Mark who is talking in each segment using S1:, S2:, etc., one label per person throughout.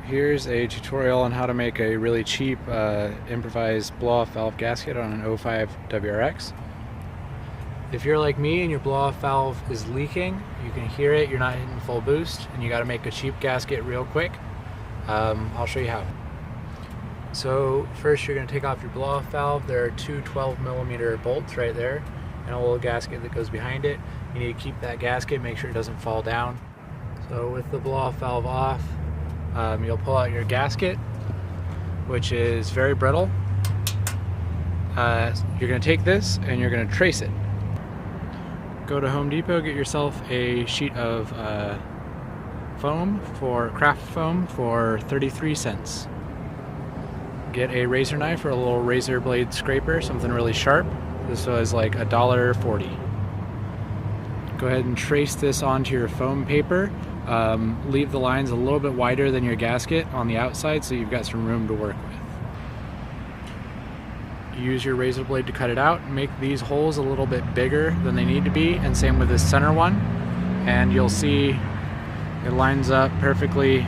S1: Here's a tutorial on how to make a really cheap improvised blow-off valve gasket on an 05 WRX. If you're like me and your blow-off valve is leaking, you can hear it, you're not hitting full boost, and you got to make a cheap gasket real quick, I'll show you how. So first you're going to take off your blow-off valve. There are two 12mm bolts right there and a little gasket that goes behind it. You need to keep that gasket, make sure it doesn't fall down. So with the blow-off valve off, you'll pull out your gasket, which is very brittle. You're going to take this and you're going to trace it. Go to Home Depot, get yourself a sheet of craft foam for 33 cents. Get a razor knife or a little razor blade scraper, something really sharp. This was like $1.40. Go ahead and trace this onto your foam paper. Leave the lines a little bit wider than your gasket on the outside so you've got some room to work with. Use your razor blade to cut it out. Make these holes a little bit bigger than they need to be, and same with this center one. And you'll see it lines up perfectly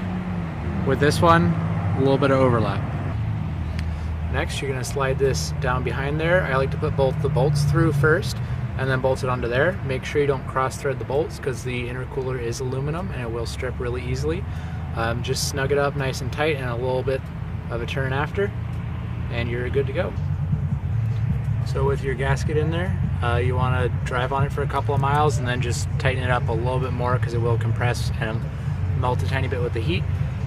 S1: with this one, a little bit of overlap. Next, you're going to slide this down behind there. I like to put both the bolts through first and then bolt it onto there. Make sure you don't cross thread the bolts because the intercooler is aluminum and it will strip really easily. Just snug it up nice and tight and a little bit of a turn after, and you're good to go. So with your gasket in there, you want to drive on it for a couple of miles and then just tighten it up a little bit more because it will compress and melt a tiny bit with the heat.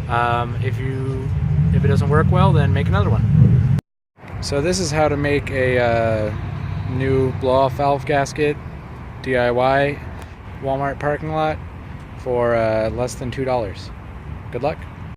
S1: If it doesn't work well, then make another one. So this is how to make a new blow-off valve gasket, DIY, Walmart parking lot for less than $2. Good luck.